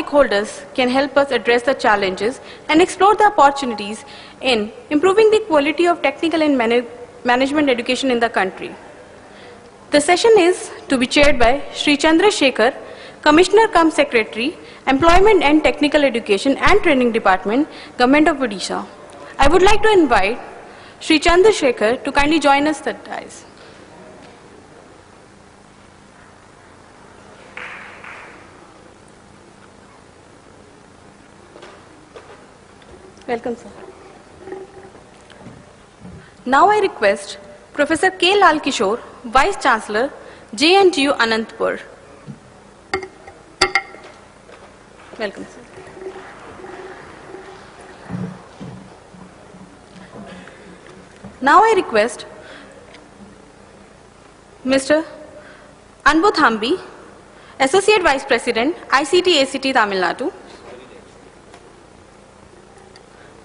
stakeholders can help us address the challenges and explore the opportunities in improving the quality of technical and management education in the country. The session is to be chaired by Sri Chandra Shekhar, Commissioner cum Secretary, Employment and Technical Education and Training Department, Government of Odisha. I would like to invite Sri Chandra Shekhar to kindly join us at the dais. Welcome, sir. Now I request Professor K. Lal Kishore, Vice Chancellor, JNTU Anantapur. Welcome, sir. Now I request Mr. Anbu Thambi, Associate Vice President, ICT ACT Tamil Nadu.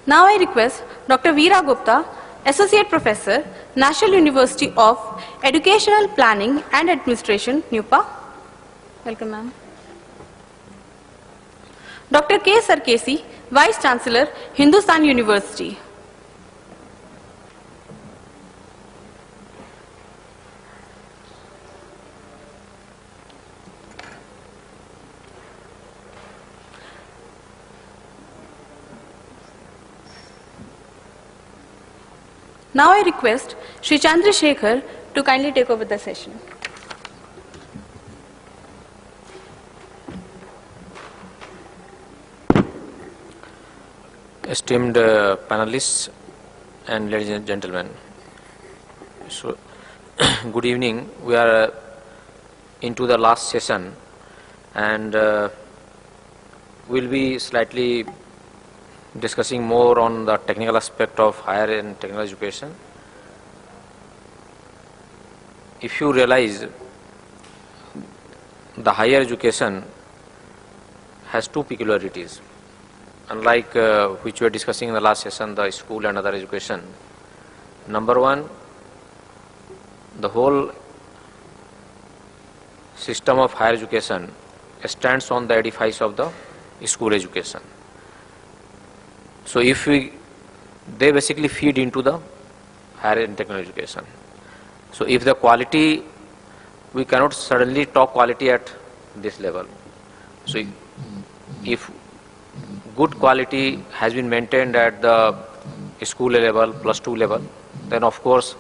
Now I request Dr. Veera Gupta, Associate Professor, National University of Educational Planning and Administration, NUPA. Welcome, ma'am. Dr. K. Sarkesi, Vice Chancellor, Hindustan University. Now I request Sri Chandra Shekhar to kindly take over the session. Esteemed panelists and ladies and gentlemen, so good evening. We are into the last session, and we'll be slightly discussing more on the technical aspect of higher and technical education. If you realize, the higher education has two peculiarities. Unlike which we were discussing in the last session, the school and other education. Number one, the whole system of higher education stands on the edifice of the school education. So if they basically feed into the higher and technical education. So if the quality, we cannot suddenly talk quality at this level. So if good quality has been maintained at the school level, +2 level, then of course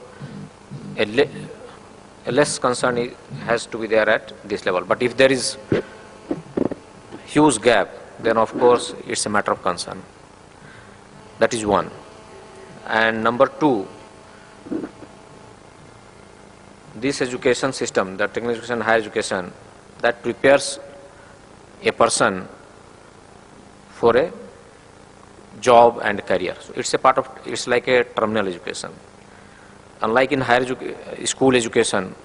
a less concern has to be there at this level. But if there is huge gap, then of course it's a matter of concern. That is one. And number two, this education system, the technical education, higher education, that prepares a person for a job and career. So it's a part of, it's like a terminal education. Unlike in higher school education,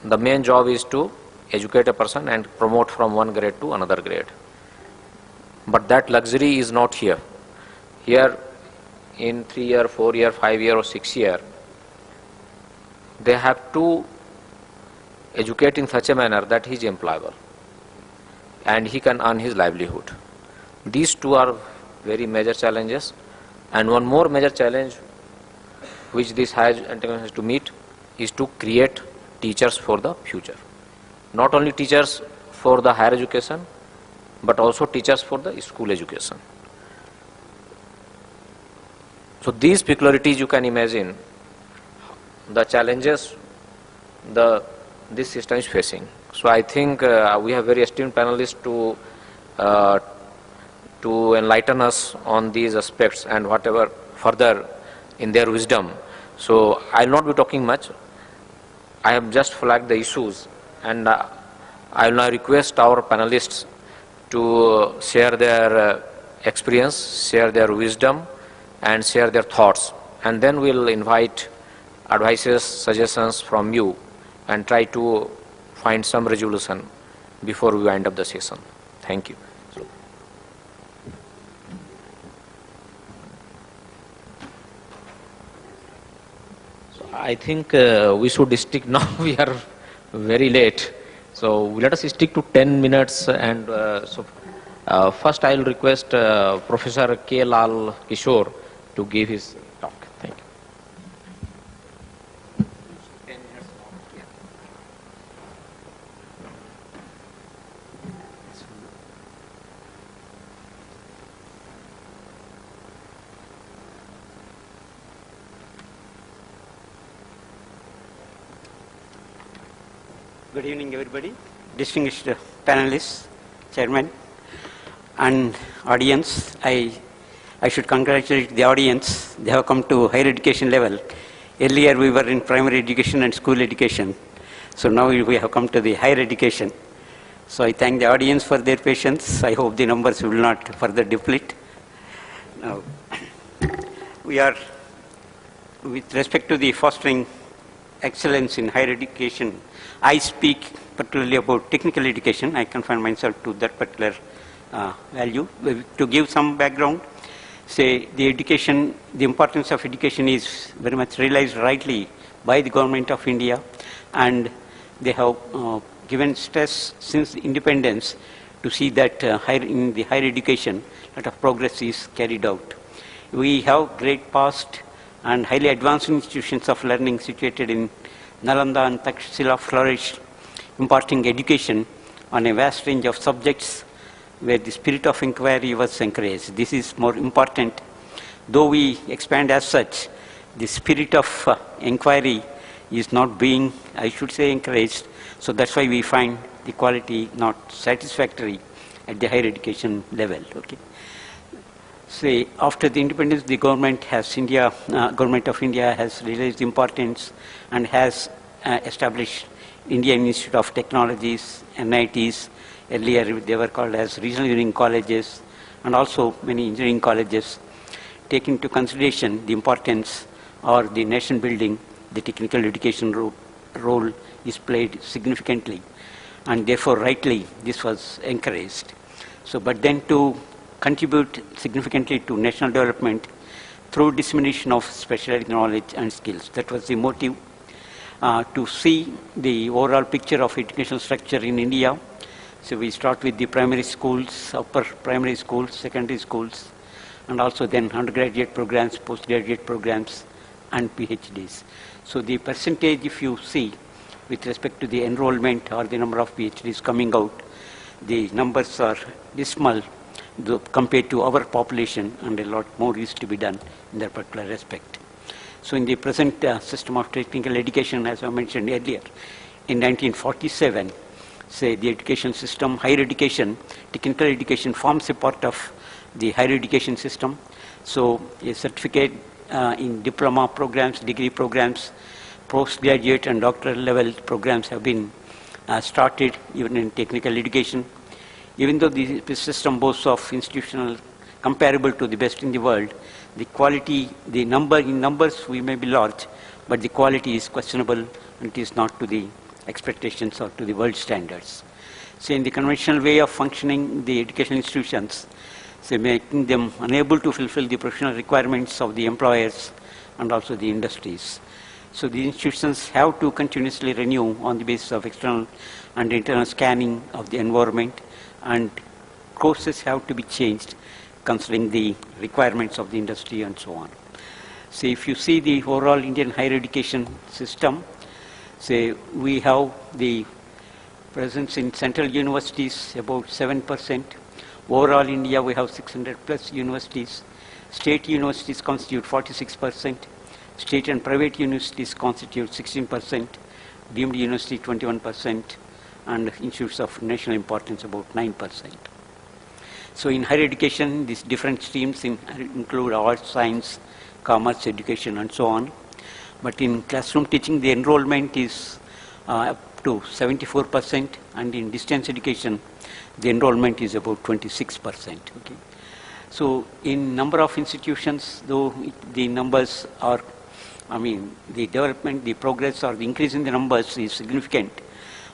the main job is to educate a person and promote from one grade to another grade. But that luxury is not here. Here in 3 year, 4 year, 5 year or 6 year, they have to educate in such a manner that he is employable and he can earn his livelihood. These two are very major challenges, and one more major challenge which this higher education has to meet is to create teachers for the future. Not only teachers for the higher education, but also teachers for the school education. So these peculiarities, you can imagine the challenges this system is facing. So I think we have very esteemed panelists to enlighten us on these aspects and whatever further in their wisdom. So I will not be talking much. I have just flagged the issues, and I will now request our panelists to share their experience, share their wisdom, and share their thoughts, and then we will invite advices, suggestions from you and try to find some resolution before we wind up the session. Thank you. So I think we should stick now. We are very late, so let us stick to 10 minutes, and so First, I will request Professor K. Lal Kishore to give his talk. Thank you. Good evening, everybody. Distinguished panelists, chairman, and audience. I should congratulate the audience. They have come to higher education level. Earlier, we were in primary education and school education. So now we have come to the higher education. So I thank the audience for their patience. I hope the numbers will not further deplete. Now, we are, with respect to the fostering excellence in higher education, I speak particularly about technical education. I confine myself to that particular value. To give some background, say the education, the importance of education is very much realized rightly by the government of India, and they have given stress since independence to see that in the higher education, a lot of progress is carried out. We have great past and highly advanced institutions of learning situated in Nalanda and Takshashila flourished, imparting education on a vast range of subjects where the spirit of inquiry was encouraged. This is more important. Though we expand as such, the spirit of inquiry is not being, I should say, encouraged. So that's why we find the quality not satisfactory at the higher education level. Okay. Say, after the independence, the government of India has realized the importance and has established Indian Institute of Technologies, NITs. Earlier, they were called as regional engineering colleges, and also many engineering colleges. Take into consideration the importance or the nation building, the technical education role is played significantly, and therefore, rightly, this was encouraged. So, but then to contribute significantly to national development through dissemination of specialized knowledge and skills. That was the motive. To see the overall picture of educational structure in India. So we start with the primary schools, upper primary schools, secondary schools, and also then undergraduate programs, postgraduate programs, and PhDs. So the percentage, if you see, with respect to the enrollment or the number of PhDs coming out, the numbers are dismal compared to our population, and a lot more is to be done in that particular respect. So in the present system of technical education, as I mentioned earlier, in 1947, say the education system, higher education, technical education forms a part of the higher education system. So a certificate in diploma programs, degree programs, postgraduate and doctoral level programs have been started even in technical education. Even though the system boasts of institutional comparable to the best in the world, the quality, in numbers we may be large, but the quality is questionable and it is not to the expectations or to the world standards. So in the conventional way of functioning, the educational institutions, so making them unable to fulfill the professional requirements of the employers and also the industries. So the institutions have to continuously renew on the basis of external and internal scanning of the environment, and courses have to be changed considering the requirements of the industry and so on. So if you see the overall Indian higher education system, say we have the presence in central universities about 7%. Overall India we have 600 plus universities. State universities constitute 46%. State and private universities constitute 16%. Deemed university 21%. And institutes of national importance about 9%. So in higher education, these different streams include arts, science, commerce, education, and so on. But in classroom teaching, the enrollment is up to 74%, and in distance education, the enrollment is about 26%. Okay. So in number of institutions, though the numbers are, the development, the progress or the increase in the numbers is significant.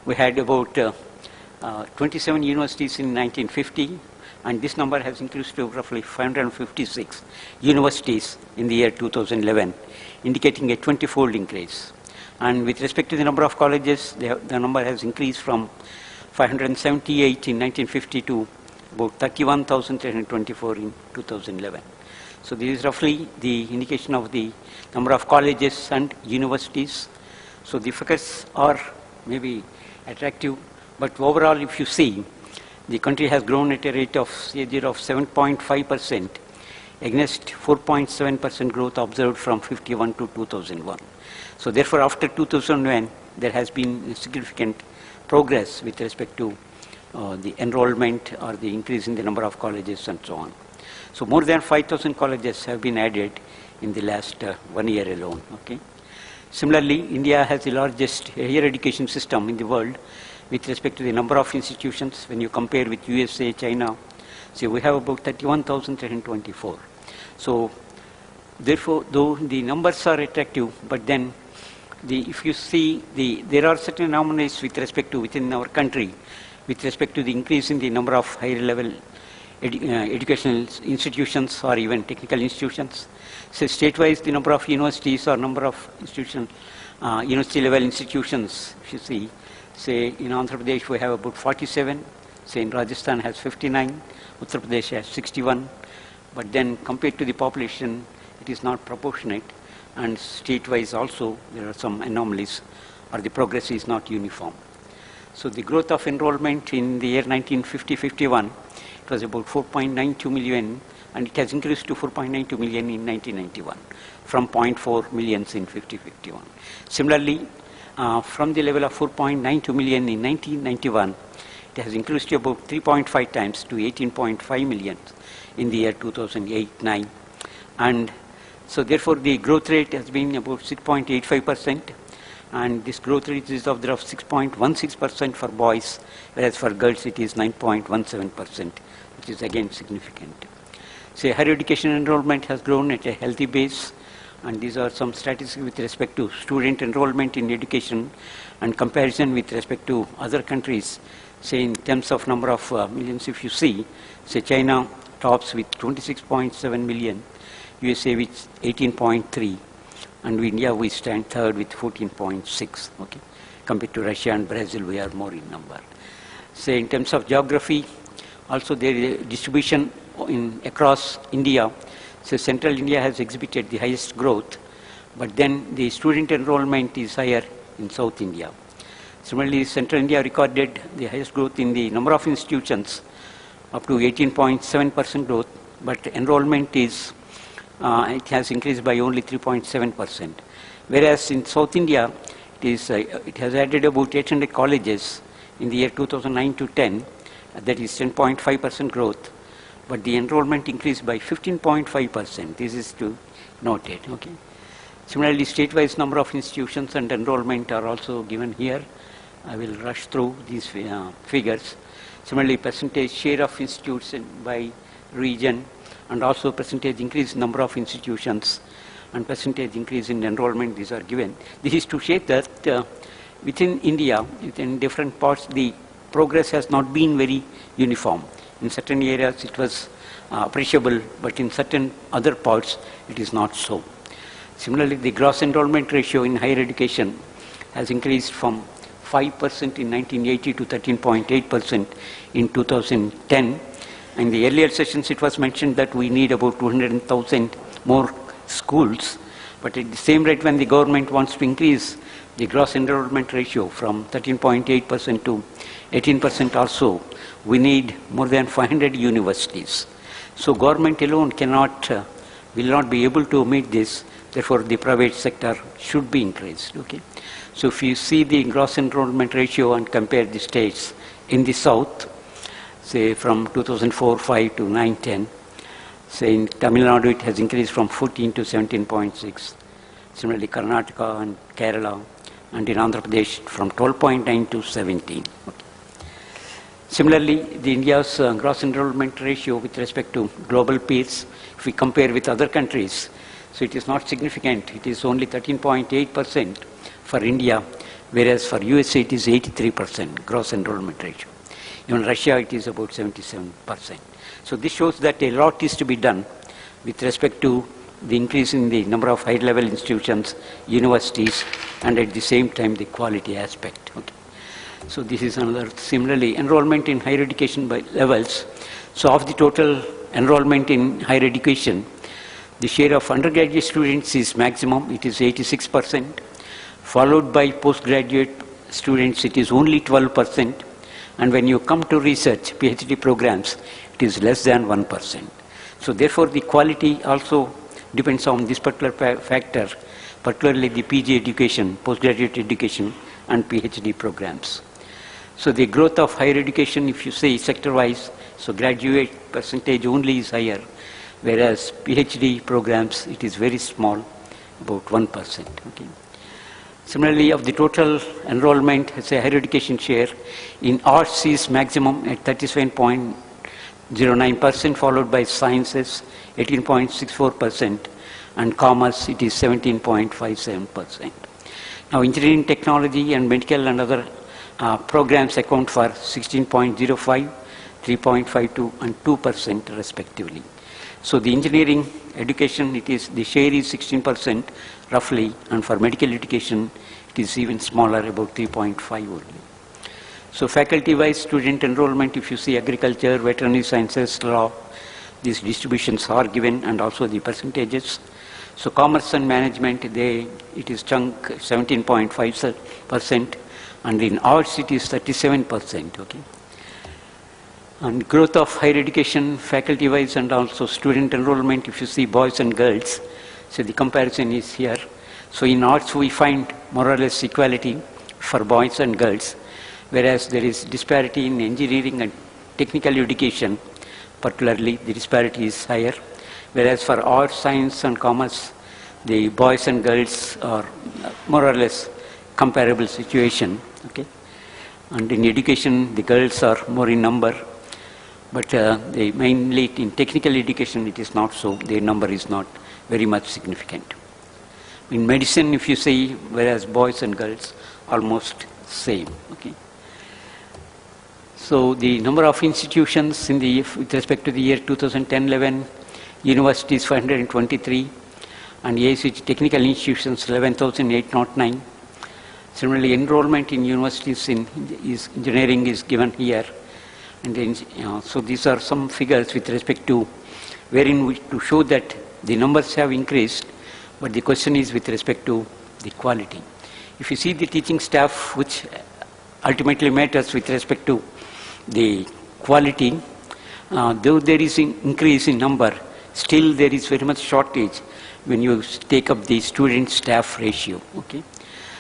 We had about 27 universities in 1950, and this number has increased to roughly 556 universities in the year 2011, indicating a 20-fold increase. And with respect to the number of colleges, the number has increased from 578 in 1950 to about 31,324 in 2011. So this is roughly the indication of the number of colleges and universities. So the figures are maybe attractive, but overall if you see, the country has grown at a rate of CAGR of 7.5% against 4.7% growth observed from 51 to 2001. So therefore after 2001, there has been significant progress with respect to the enrollment or the increase in the number of colleges and so on. So more than 5,000 colleges have been added in the last 1 year alone. Okay. Similarly, India has the largest higher education system in the world with respect to the number of institutions. When you compare with USA, China, so we have about 31,324. So therefore, though the numbers are attractive, but then if you see, there are certain anomalies with respect to within our country, with respect to the increase in the number of higher level educational institutions or even technical institutions. So state-wise, the number of universities or number of institutions, university level institutions, if you see, say in Andhra Pradesh we have about 47, say in Rajasthan has 59, Uttar Pradesh has 61, but then compared to the population, it is not proportionate, and state-wise also there are some anomalies, or the progress is not uniform. So the growth of enrollment in the year 1950-51, it was about 4.92 million, and it has increased to 4.92 million in 1991, from 0.4 millions in 50-51. Similarly, from the level of 4.92 million in 1991, it has increased to about 3.5 times to 18.5 million in the year 2008-9. And so therefore the growth rate has been about 6.85%, and this growth rate is of 6.16% for boys, whereas for girls it is 9.17%, which is again significant. So higher education enrollment has grown at a healthy base, and these are some statistics with respect to student enrollment in education and comparison with respect to other countries. Say in terms of number of millions, if you see, say China tops with 26.7 million, USA with 18.3, and India we stand third with 14.6. Okay, compared to Russia and Brazil, we are more in number. Say in terms of geography, also there is a distribution across India. So central India has exhibited the highest growth, but then the student enrollment is higher in South India. Similarly, central India recorded the highest growth in the number of institutions, up to 18.7% growth, but enrollment is it has increased by only 3.7%. Whereas in South India, it has added about 800 colleges in the year 2009 to 10, that is 10.5% growth, but the enrollment increased by 15.5%. This is to note it. Okay. Similarly, state-wise number of institutions and enrollment are also given here. I will rush through these figures. Similarly, percentage share of institutes by region, and also percentage increase in number of institutions and percentage increase in enrollment, these are given. This is to show that within India, within different parts, the progress has not been very uniform. In certain areas it was appreciable, but in certain other parts it is not so. Similarly, the gross enrollment ratio in higher education has increased from 5% in 1980 to 13.8% in 2010. In the earlier sessions, it was mentioned that we need about 200,000 more schools, but at the same rate, when the government wants to increase the gross enrollment ratio from 13.8% to 18% or so, we need more than 500 universities. So government alone will not be able to meet this. Therefore, the private sector should be increased. Okay. So if you see the gross enrollment ratio and compare the states in the south, say from 2004-5 to 9-10, say in Tamil Nadu it has increased from 14 to 17.6. Similarly, Karnataka and Kerala, and in Andhra Pradesh from 12.9 to 17. Okay. Similarly, the India's gross enrollment ratio with respect to global peers, if we compare with other countries, so it is not significant. It is only 13.8% for India, whereas for USA it is 83% gross enrollment ratio. Even Russia, it is about 77%. So this shows that a lot is to be done with respect to the increase in the number of high-level institutions, universities, and at the same time the quality aspect. Okay. So this is another. Similarly, enrollment in higher education by levels. So of the total enrollment in higher education, the share of undergraduate students is maximum, it is 86%, followed by postgraduate students, it is only 12%, and when you come to research, PhD programs, it is less than 1%. So therefore, the quality also depends on this particular factor, particularly the PG education, postgraduate education, and PhD programs. So the growth of higher education, if you say sector-wise, so graduate percentage only is higher, whereas PhD programs, it is very small, about 1%. Okay. Similarly, of the total enrollment, say higher education share, in arts is maximum at 37.09%, followed by sciences, 18.64%, and commerce, it is 17.57%. Now, engineering, technology, and medical and other programs account for 16.05, 3.52, and 2% respectively. So the engineering education, it is, the share is 16% roughly, and for medical education, it is even smaller, about 3.5 only. So faculty-wise student enrollment, if you see agriculture, veterinary sciences, law, these distributions are given, and also the percentages. So commerce and management, it is chunk 17.5%, and in arts it is 37%. Okay. And growth of higher education, faculty-wise, and also student enrollment, if you see boys and girls, so the comparison is here. So in arts we find more or less equality for boys and girls, whereas there is disparity in engineering and technical education, particularly the disparity is higher, whereas for arts, science, and commerce, the boys and girls are more or less comparable situation. Okay. And in education, the girls are more in number, but they mainly in technical education it is not so, their number is not very much significant. In medicine, if you see, whereas boys and girls almost same. Okay. So the number of institutions in the, with respect to the year 2010-11, universities 523, and AICTE technical institutions 11,809. Similarly, enrollment in universities in engineering is given here. And then, so these are some figures with respect to wherein we to show that the numbers have increased, but the question is with respect to the quality. If you see the teaching staff, which ultimately matters with respect to the quality, though there is an increase in number, still there is very much shortage when you take up the student-staff ratio. Okay.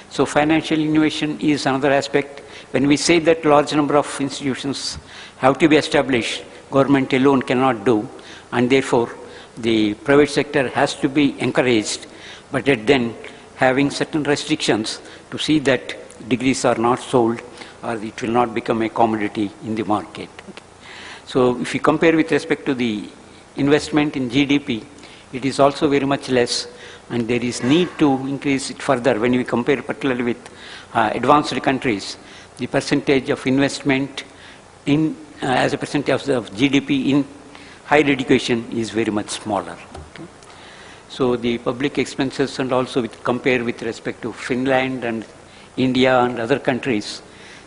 So financial innovation is another aspect. When we say that large number of institutions have to be established, government alone cannot do, and therefore the private sector has to be encouraged, but then having certain restrictions to see that degrees are not sold or it will not become a commodity in the market. Okay. So if you compare with respect to the investment in GDP, it is also very much less, and there is need to increase it further. When we compare particularly with advanced countries, the percentage of investment in as a percentage of GDP in higher education is very much smaller. Okay. So the public expenses, and also compare with respect to Finland and India and other countries,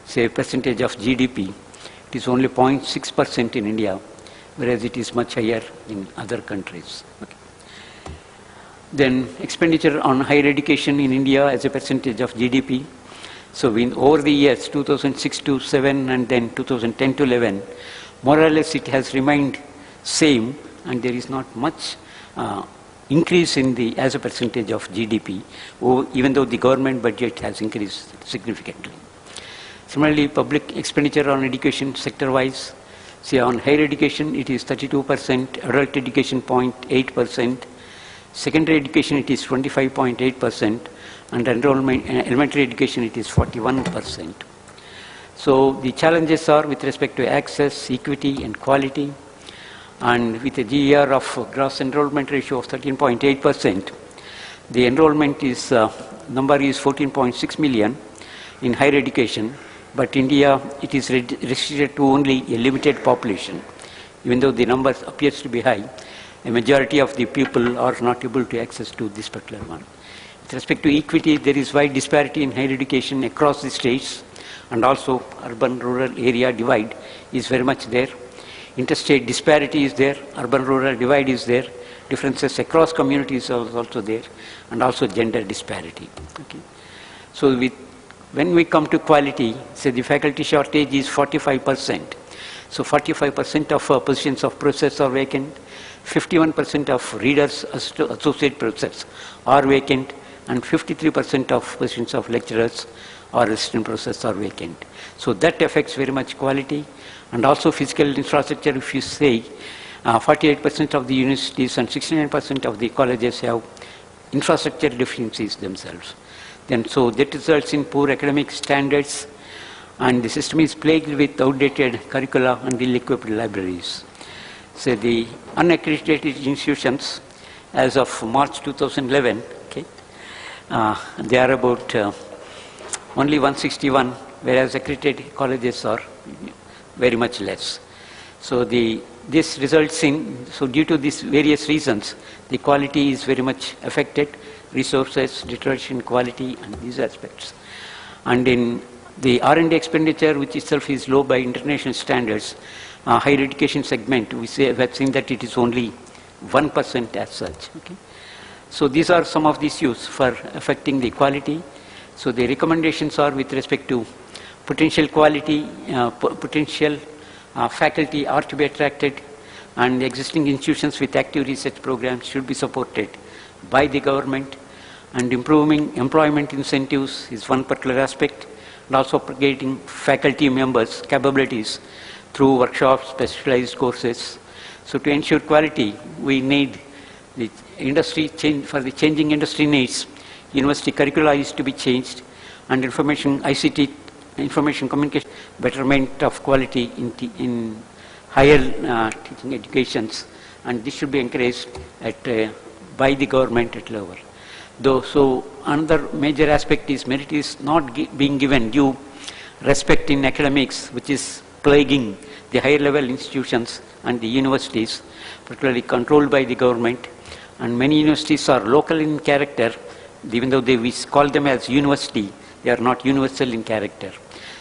say percentage of GDP, it is only 0.6% in India, whereas it is much higher in other countries. Okay. Then expenditure on higher education in India as a percentage of GDP. So over the years 2006 to 7 and then 2010 to 11, more or less it has remained same, and there is not much increase in the as a percentage of GDP, even though the government budget has increased significantly. Similarly, public expenditure on education sector-wise, say on higher education it is 32%, adult education 0.8%, secondary education it is 25.8%, and enrollment elementary education it is 41%. So the challenges are with respect to access, equity, and quality, and with a GER of gross enrollment ratio of 13.8%, the enrollment is number is 14.6 million in higher education, but India it is restricted to only a limited population. Even though the number appears to be high, a majority of the people are not able to access to this particular one. With respect to equity, there is wide disparity in higher education across the states, and also urban-rural area divide is very much there. interstate disparity is there, urban-rural divide is there, differences across communities are also there, and also gender disparity. Okay. So when we come to quality, say the faculty shortage is 45%. So 45% of positions of professors are vacant, 51% of readers, associate professors are vacant, and 53% of positions of lecturers or assistant professors are vacant. So that affects very much quality. And also physical infrastructure, if you say 48% of the universities and 69% of the colleges have infrastructure deficiencies themselves. Then so that results in poor academic standards, and the system is plagued with outdated curricula and ill-equipped libraries. So the unaccredited institutions, as of March 2011, okay, they are about only 161, whereas accredited colleges are very much less. So this results in, so due to these various reasons, the quality is very much affected, resources, deterioration quality, and these aspects. And in the R&D expenditure, which itself is low by international standards, higher education segment, we have seen that it is only 1% as such. Okay? So these are some of the issues for affecting the quality. So the recommendations are with respect to potential quality, potential faculty are to be attracted, and the existing institutions with active research programs should be supported by the government, and improving employment incentives is one particular aspect, and also propagating faculty members' capabilities through workshops, specialized courses. So to ensure quality, we need the industry change, for the changing industry needs, university curricula is to be changed, and information, ICT, information communication, betterment of quality in higher teaching educations, and this should be encouraged by the government at level. So another major aspect is merit is not being given due respect in academics, which is plaguing the higher level institutions and the universities, particularly controlled by the government. And many universities are local in character, even though we call them as university, they are not universal in character.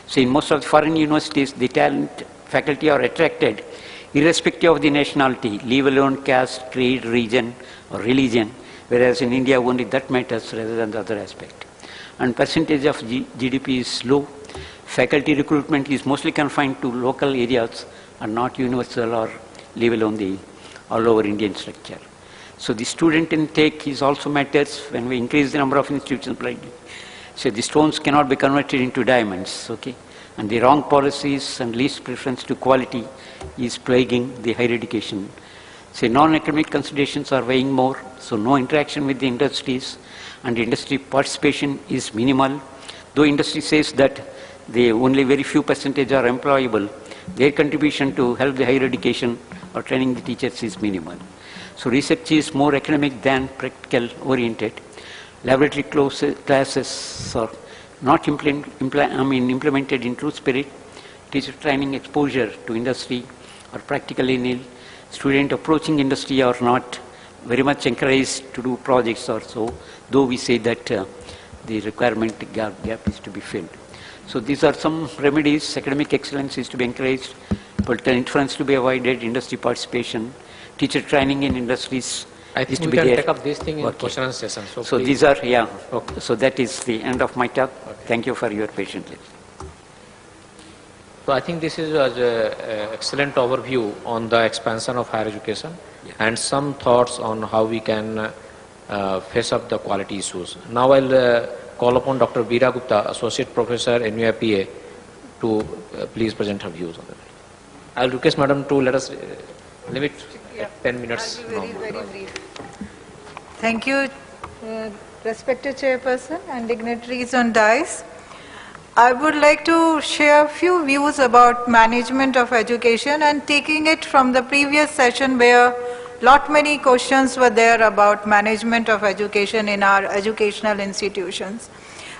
So in most of the foreign universities, the talent faculty are attracted irrespective of the nationality, leave alone caste, creed, region, or religion, whereas in India only that matters rather than the other aspect. And percentage of GDP is low. Faculty recruitment is mostly confined to local areas and not universal or leave alone the all over Indian structure. So the student intake is also matters when we increase the number of institutions. So the stones cannot be converted into diamonds, okay? And the wrong policies and least preference to quality is plaguing the higher education. So non-academic considerations are weighing more, so no interaction with the industries, and industry participation is minimal. Though industry says that only very few percentage are employable, their contribution to help the higher education or training the teachers is minimal. So research is more academic than practical oriented. Laboratory classes are not implemented in true spirit. Teacher training exposure to industry are practically nil. Student approaching industry are not very much encouraged to do projects or so, though we say that the requirement gap is to be filled. So these are some remedies. Academic excellence is to be encouraged, political influence to be avoided, industry participation, teacher training in industries. I think we can take up this thing in question and session. So these are, okay. So that is the end of my talk. Okay. Thank you for your patience. So I think this is an excellent overview on the expansion of higher education and some thoughts on how we can face up the quality issues. Now I'll call upon Dr. Veera Gupta, Associate Professor, NUIPA, to please present her views on that. I'll request Madam to let us limit 10 minutes. I'll be very brief. Thank you, respected Chairperson and dignitaries on dais. I would like to share a few views about management of education, and taking it from the previous session where many questions were there about management of education in our educational institutions.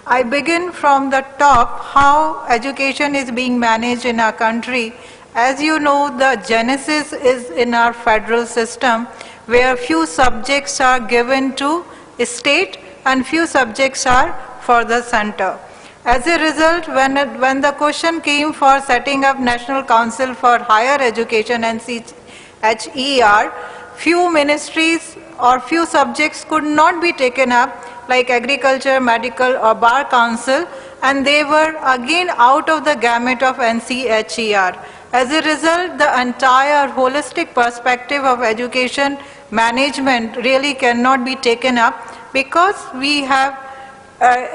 I begin from the top, how education is being managed in our country. As you know, the genesis is in our federal system, where few subjects are given to state and few subjects are for the center. As a result, when the question came for setting up National Council for Higher Education, NCHER, few ministries or few subjects could not be taken up, like agriculture, medical or bar council, and they were again out of the gamut of NCHER. As a result, the entire holistic perspective of education management really cannot be taken up, because we have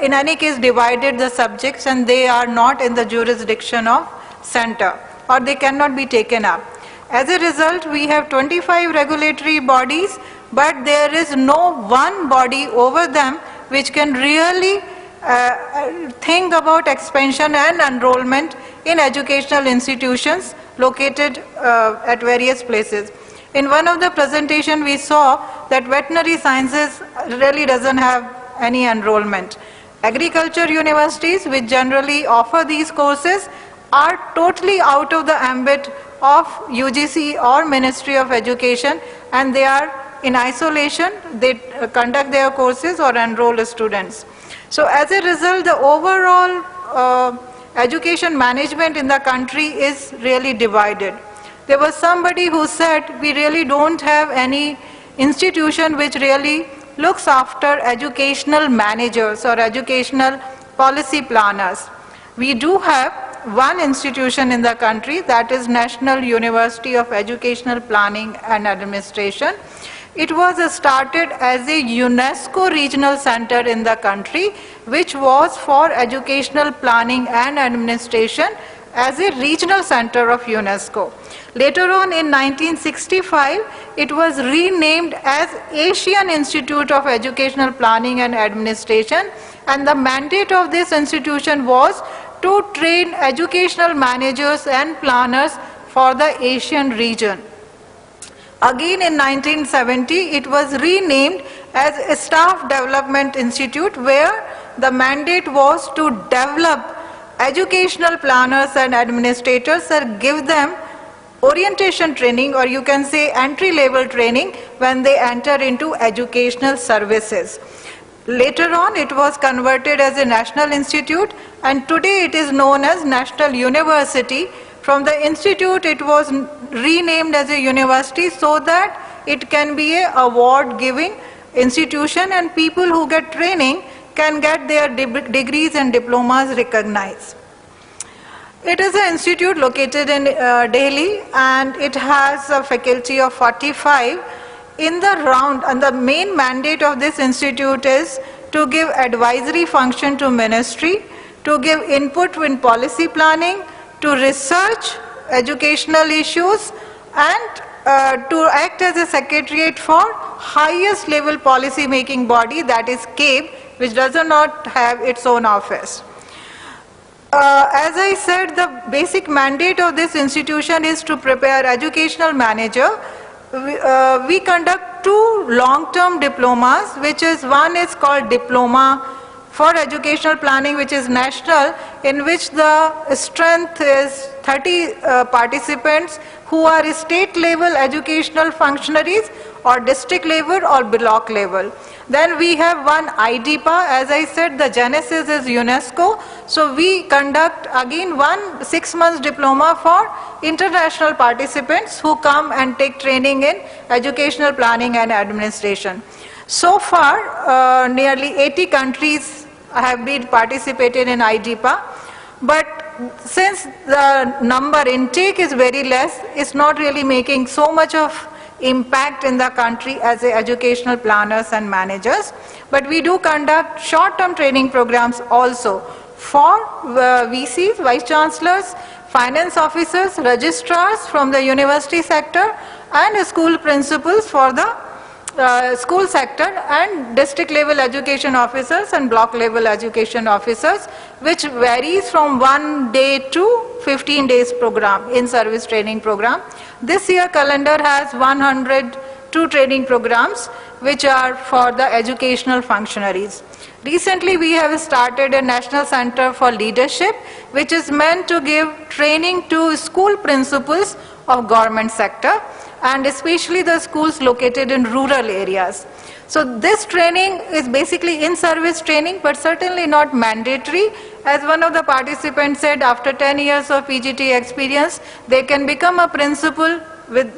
in any case divided the subjects and they are not in the jurisdiction of center, or they cannot be taken up. As a result, we have 25 regulatory bodies, but there is no one body over them which can really think about expansion and enrollment in educational institutions located at various places. In one of the presentation we saw that veterinary sciences really doesn't have any enrollment. Agriculture universities, which generally offer these courses, are totally out of the ambit of UGC or Ministry of Education, and they are in isolation. They conduct their courses or enroll students. So as a result, the overall education management in the country is really divided. There was somebody who said we really don't have any institution which really looks after educational managers or educational policy planners. We do have one institution in the country, that is National University of Educational Planning and Administration. It was started as a UNESCO regional center in the country, which was for educational planning and administration as a regional center of UNESCO. Later on in 1965, it was renamed as Asian Institute of Educational Planning and Administration, and the mandate of this institution was to train educational managers and planners for the Asian region. Again in 1970, it was renamed as a Staff Development Institute, where the mandate was to develop educational planners and administrators and give them orientation training, or you can say entry-level training, when they enter into educational services. Later on, it was converted as a national institute, and today it is known as National University. From the institute, it was renamed as a university so that it can be an award-giving institution, and people who get training can get their degrees and diplomas recognized. It is an institute located in Delhi, and it has a faculty of 45. In the round, and the main mandate of this institute is to give advisory function to ministry, to give input in policy planning, to research educational issues, and to act as a secretariat for highest level policy making body, that is CABE, which does not have its own office. As I said, the basic mandate of this institution is to prepare educational manager. We conduct two long-term diplomas, which is one is called Diploma for Educational Planning, which is national, in which the strength is 30 participants who are state level educational functionaries or district level or block level. Then we have one IDPA. As I said, the genesis is UNESCO. So we conduct again one 6 months diploma for international participants who come and take training in educational planning and administration. So far, nearly 80 countries have been participated in IDPA. But since the number intake is very less, it's not really making so much of impact in the country as educational planners and managers. But we do conduct short-term training programs also for VCs, vice chancellors, finance officers, registrars from the university sector, and school principals for the school sector, and district level education officers and block level education officers, which varies from 1 day to 15 days program, in service training program. This year calendar has 102 training programs which are for the educational functionaries. Recently we have started a National Center for Leadership, which is meant to give training to school principals of government sector, and especially the schools located in rural areas. So this training is basically in-service training, but certainly not mandatory. As one of the participants said, after 10 years of PGT experience, they can become a principal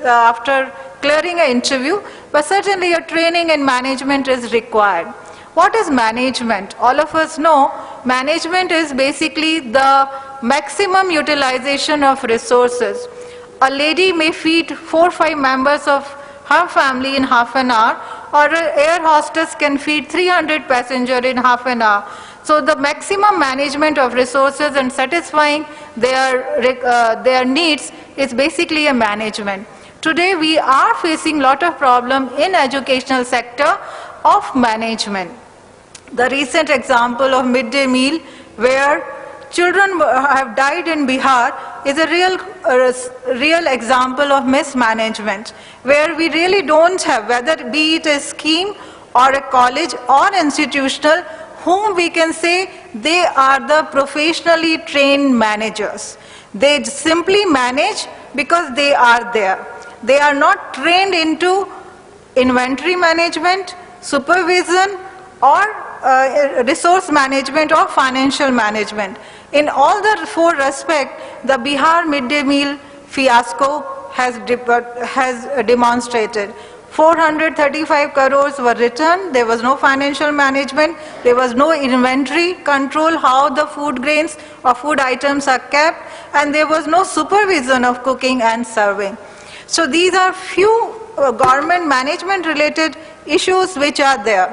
after clearing an interview, but certainly a training in management is required. What is management? All of us know management is basically the maximum utilization of resources. A lady may feed 4 or 5 members of her family in half an hour, or an air hostess can feed 300 passengers in half an hour. So the maximum management of resources and satisfying their needs is basically a management. Today we are facing a lot of problems in educational sector of management. The recent example of midday meal where children have died in Bihar is a real example of mismanagement, where we really don't have, whether be it a scheme or a college or institutional, whom we can say they are the professionally trained managers. They simply manage because they are there. They are not trained into inventory management, supervision, or resource management or financial management. In all the 4 respects, the Bihar midday meal fiasco has demonstrated. 435 crores were returned, there was no financial management, there was no inventory control, how the food grains or food items are kept, and there was no supervision of cooking and serving. So these are few government management related issues which are there.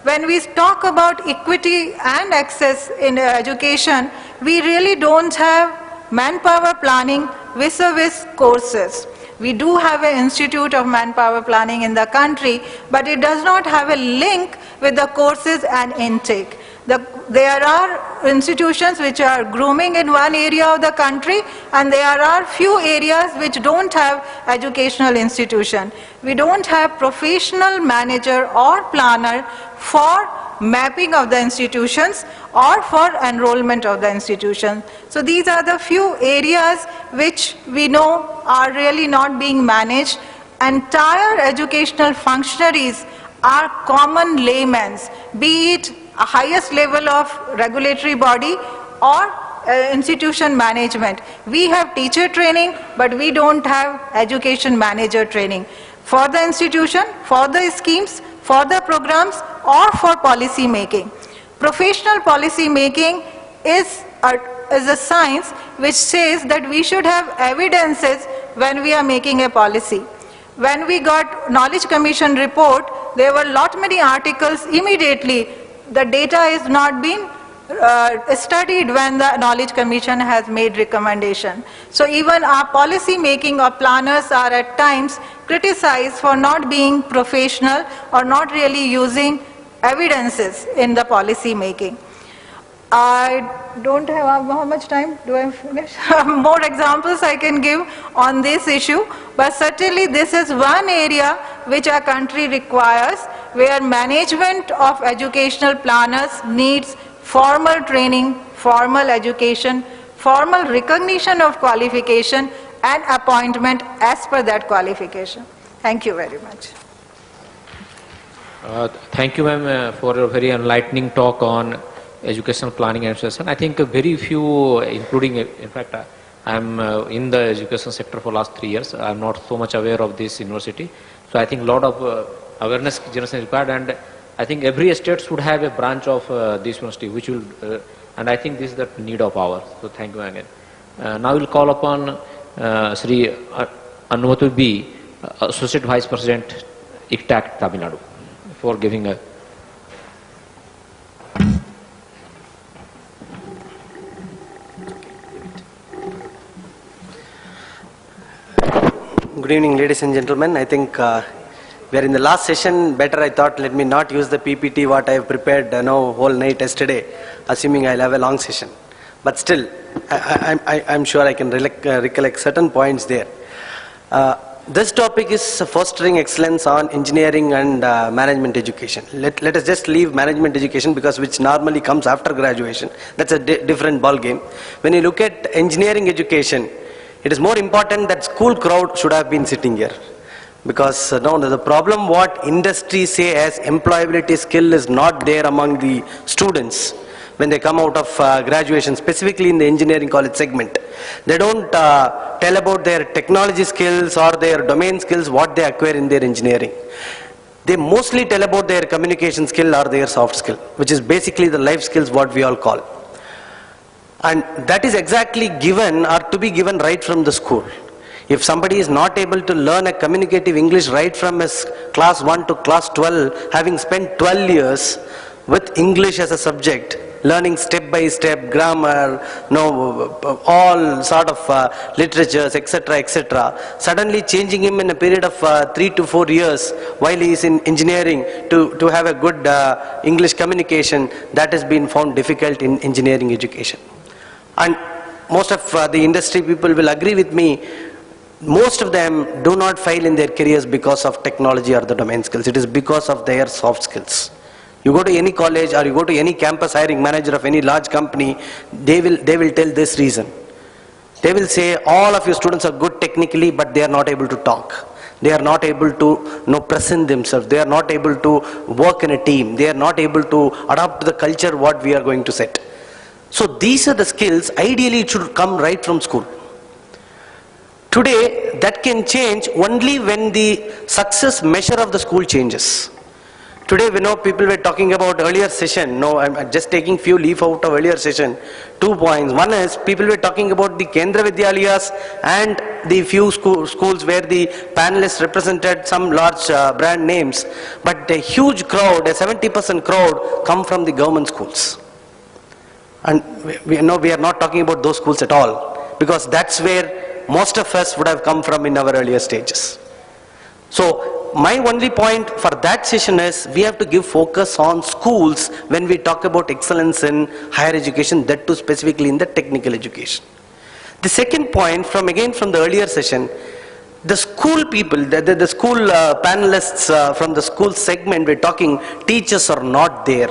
When we talk about equity and access in education, we really don't have manpower planning vis-a-vis courses. We do have an institute of manpower planning in the country, but it does not have a link with the courses and intake. There are institutions which are grooming in one area of the country, and there are few areas which don't have educational institution. We don't have professional manager or planner for mapping of the institutions or for enrollment of the institution. So these are the few areas which we know are really not being managed. Entire educational functionaries are common laymen, be it a highest level of regulatory body or institution management. We have teacher training, but we don't have education manager training for the institution, for the schemes, for the programs, or for policy making. Professional policy making is a science which says that we should have evidences when we are making a policy. When we got Knowledge Commission report, there were lot many articles immediately. The data is not being studied when the Knowledge Commission has made recommendation. So even our policy making or planners are at times criticized for not being professional or not really using evidences in the policy making. I don't have how much time? Do I finish? More examples I can give on this issue, but certainly this is one area which our country requires, where management of educational planners needs formal training, formal education, formal recognition of qualification, and appointment as per that qualification. Thank you very much. Thank you, ma'am, for a very enlightening talk on educational planning and administration. I think very few, including, in fact, I'm in the education sector for last 3 years. I'm not so much aware of this university. So I think a lot of awareness generation is required, and I think every state should have a branch of this university, which will, and I think this is the need of ours. So thank you again. Now we'll call upon Sri Anuvatu B, Associate Vice President, ICTAC, Tamil Nadu, for giving a Good evening, ladies and gentlemen. I think we are in the last session. Better, I thought, let me not use the PPT what I have prepared whole night yesterday, assuming I'll have a long session. But still, I'm sure I can recollect certain points there. This topic is fostering excellence on engineering and management education. Let us just leave management education, because which normally comes after graduation. That's a different ball game. When you look at engineering education, it is more important that school crowd should have been sitting here, because now the problem what industry say as employability skill is not there among the students. when they come out of graduation, specifically in the engineering college segment. They don't tell about their technology skills or their domain skills, what they acquire in their engineering. They mostly tell about their communication skill or their soft skill, which is basically the life skills what we all call. And that is exactly given or to be given right from the school. If somebody is not able to learn a communicative English right from his class 1 to class 12, having spent 12 years with English as a subject, learning step by step, grammar, all sort of literatures, etc., etc., suddenly changing him in a period of 3 to 4 years while he is in engineering to have a good English communication, that has been found difficult in engineering education. And most of the industry people will agree with me, most of them do not fail in their careers because of technology or the domain skills. It is because of their soft skills. You go to any college or you go to any campus hiring manager of any large company, they will tell this reason. They will say all of your students are good technically, but they are not able to talk. They are not able to present themselves. They are not able to work in a team. They are not able to adapt to the culture what we are going to set. So these are the skills, ideally it should come right from school. Today, that can change only when the success measure of the school changes. Today, we know people were talking about earlier session. No, I'm just taking few leaf out of earlier session. 2 points. One is people were talking about the Kendra Vidyalayas and the few schools where the panelists represented some large brand names. But a huge crowd, a 70% crowd, come from the government schools. And we know we are not talking about those schools at all, because that's where most of us would have come from in our earlier stages. So my only point for that session is we have to give focus on schools when we talk about excellence in higher education, that too specifically in the technical education. The second point, from the earlier session, the school people, the school panelists from the school segment were talking, teachers are not there.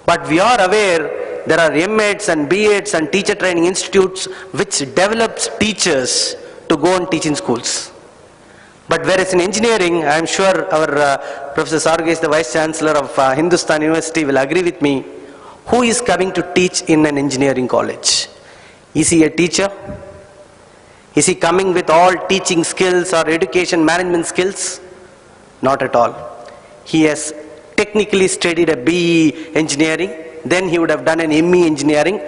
But we are aware there are MEds and BEds and teacher training institutes which develops teachers to go and teach in schools. But whereas in engineering, I am sure our Professor Sargesh, the Vice Chancellor of Hindustan University, will agree with me, who is coming to teach in an engineering college? Is he a teacher? Is he coming with all teaching skills or education management skills? Not at all. He has technically studied a BE engineering, then he would have done an ME engineering,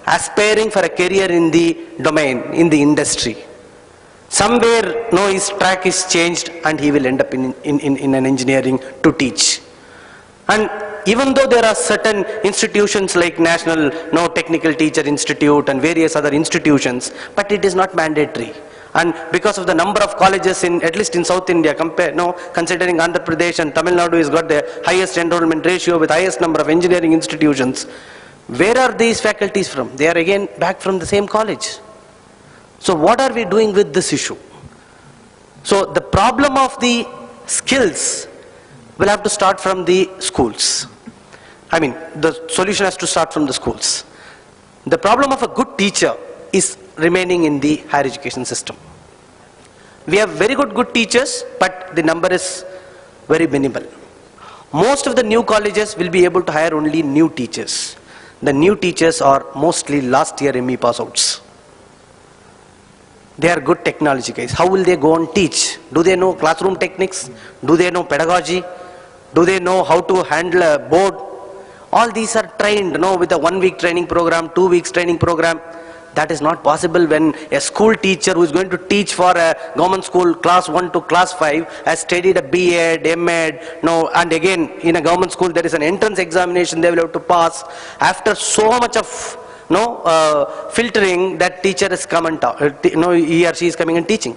aspiring for a career in the domain, in the industry. Somewhere, his track is changed and he will end up in an engineering to teach. And even though there are certain institutions like National Technical Teacher Institute and various other institutions, but it is not mandatory. And because of the number of colleges at least in South India, considering Andhra Pradesh and Tamil Nadu has got the highest enrollment ratio with highest number of engineering institutions, where are these faculties from? They are again back from the same college. So what are we doing with this issue? So the problem of the skills will have to start from the schools. I mean, the solution has to start from the schools. The problem of a good teacher is remaining in the higher education system. We have very good teachers, but the number is very minimal. Most of the new colleges will be able to hire only new teachers. The new teachers are mostly last year ME pass outs. They are good technology guys. How will they go and teach? Do they know classroom techniques? Do they know pedagogy? Do they know how to handle a board? All these are trained, with a 1 week training program, 2 weeks training program. That is not possible when a school teacher who is going to teach for a government school class 1 to class 5 has studied a BEd, MEd, and again in a government school there is an entrance examination they will have to pass. After so much of filtering, that teacher has come and he or she is coming and teaching.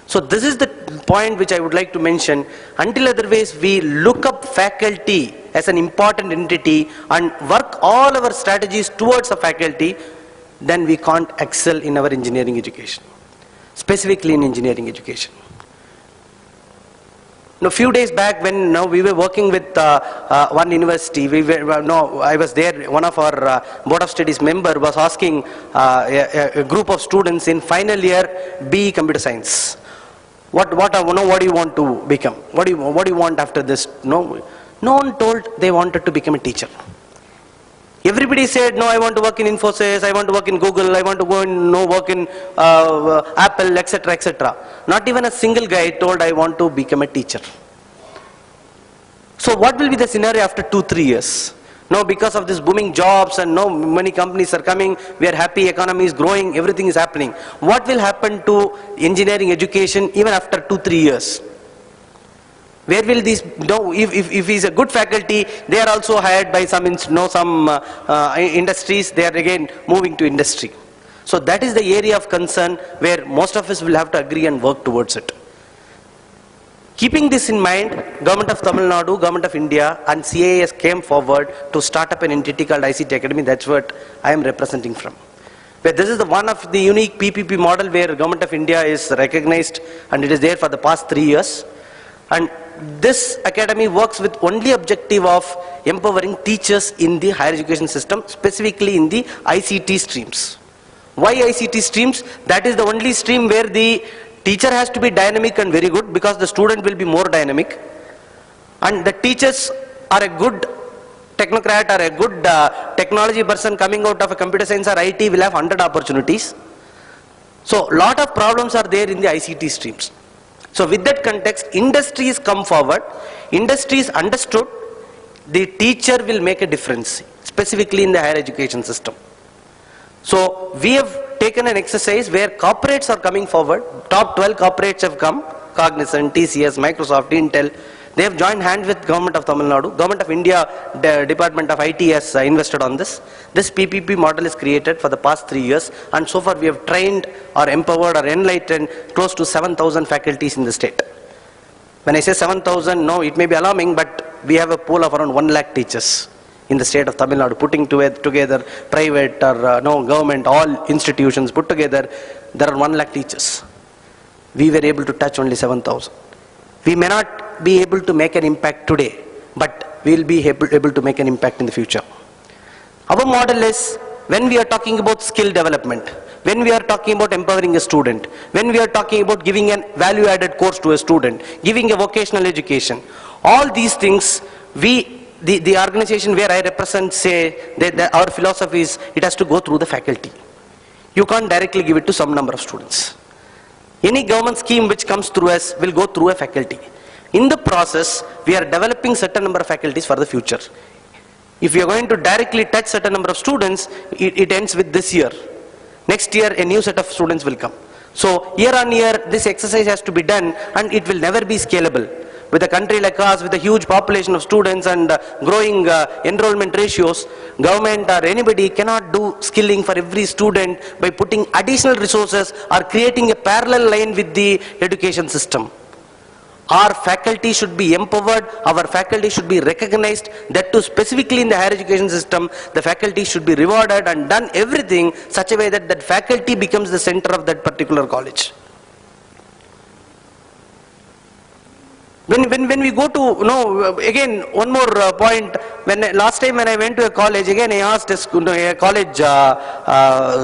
So this is the point which I would like to mention. Until otherwise we look up faculty as an important entity and work all our strategies towards a faculty, then we can't excel in our engineering education, specifically in engineering education. A few days back when we were working with one university, I was there, one of our board of studies member was asking a group of students in final year BE computer science, what do you want to become? What do you want after this? No one told they wanted to become a teacher. Everybody said, no, I want to work in Infosys, I want to work in Google, I want to go and work in Apple, etc., etc. Not even a single guy told, I want to become a teacher. So what will be the scenario after 2-3 years? No, because of this booming jobs and no, many companies are coming, we are happy, economy is growing, everything is happening. What will happen to engineering education even after 2-3 years? Where will these, no, if he's a good faculty, they are also hired by some industries, they are again moving to industry. So that is the area of concern where most of us will have to agree and work towards it. Keeping this in mind, Government of Tamil Nadu, Government of India and CIS came forward to start up an entity called ICT Academy. That's what I am representing from. Where this is the one of the unique PPP model where Government of India is recognized and it is there for the past 3 years. And this academy works with only objective of empowering teachers in the higher education system, specifically in the ICT streams. Why ICT streams? That is the only stream where the teacher has to be dynamic and very good because the student will be more dynamic. And the teachers are a good technocrat or a good technology person coming out of a computer science or IT will have 100 opportunities. So lot of problems are there in the ICT streams. So with that context, industries come forward, industries understood the teacher will make a difference, specifically in the higher education system. So we have taken an exercise where corporates are coming forward, top 12 corporates have come, Cognizant, TCS, Microsoft, Intel, they have joined hands with Government of Tamil Nadu. Government of India, the Department of IT has invested on this. This PPP model is created for the past 3 years and so far we have trained or empowered or enlightened close to 7,000 faculties in the state. When I say 7,000, no, it may be alarming, but we have a pool of around 1 lakh teachers in the state of Tamil Nadu, putting together private or government, all institutions put together, there are 1 lakh teachers. We were able to touch only 7,000. We may not be able to make an impact today, but we will be able to make an impact in the future. Our model is, when we are talking about skill development, when we are talking about empowering a student, when we are talking about giving a value-added course to a student, giving a vocational education, all these things, the organization where I represent say that our philosophy is it has to go through the faculty. You can't directly give it to some number of students. Any government scheme which comes through us will go through a faculty. In the process, we are developing certain number of faculties for the future. If we are going to directly touch certain number of students, it ends with this year. Next year, a new set of students will come. So year on year, this exercise has to be done and it will never be scalable. With a country like us, with a huge population of students and growing enrollment ratios, government or anybody cannot do skilling for every student by putting additional resources or creating a parallel line with the education system. Our faculty should be empowered, our faculty should be recognized, that too specifically in the higher education system, the faculty should be rewarded and done everything such a way that that faculty becomes the center of that particular college. When we go to, again, one more point, last time when I went to a college, again I asked a college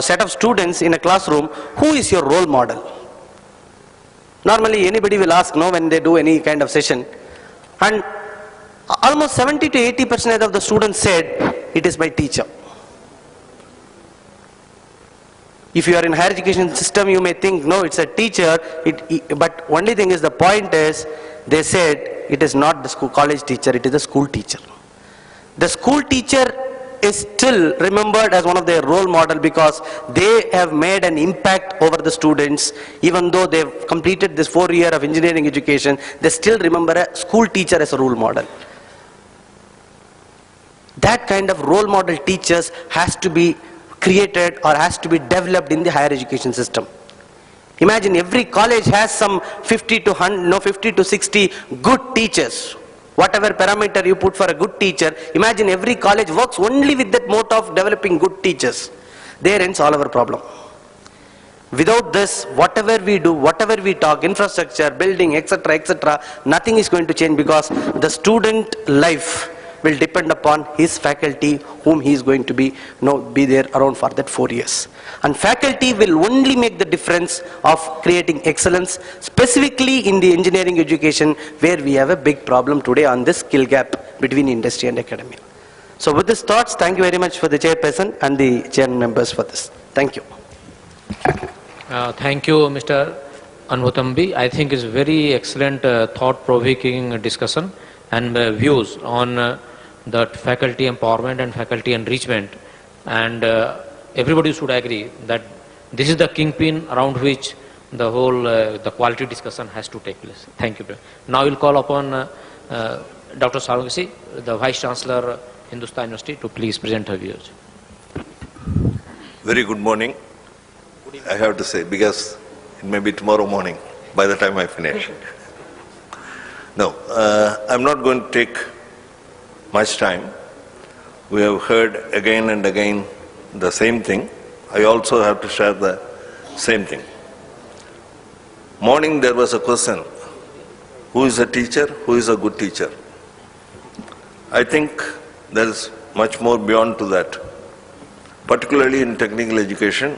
set of students in a classroom, who is your role model? Normally anybody will ask, when they do any kind of session. And almost 70 to 80% of the students said, it is my teacher. If you are in higher education system, you may think, no, it's a teacher, but only thing is, the point is, they said, it is not the college teacher, it is the school teacher. The school teacher is still remembered as one of their role model because they have made an impact over the students. Even though they have completed this 4 year of engineering education, they still remember a school teacher as a role model. That kind of role model teachers has to be created or has to be developed in the higher education system. Imagine every college has some 50 to 60 good teachers. Whatever parameter you put for a good teacher, imagine every college works only with that motto of developing good teachers. There ends all our problem. Without this, whatever we do, whatever we talk, infrastructure, building, etc., etc., nothing is going to change because the student life will depend upon his faculty whom he is going to be there around for that 4 years. And faculty will only make the difference of creating excellence, specifically in the engineering education where we have a big problem today on this skill gap between industry and academia. So with these thoughts, thank you very much for the chairperson and the chair members for this. Thank you. Thank you, Mr. Anbhutambi. I think it's very excellent thought-provoking discussion and views on that faculty empowerment and faculty enrichment. And everybody should agree that this is the kingpin around which the whole the quality discussion has to take place. Thank you. Now we'll call upon Dr. Sarvagasi, the Vice Chancellor, Hindustan University, to please present her views. Very good morning, I have to say, because it may be tomorrow morning by the time I finish. No, I'm not going to take much time. We have heard again and again the same thing. I also have to share the same thing. Morning there was a question, who is a teacher, who is a good teacher? I think there is much more beyond to that. Particularly in technical education,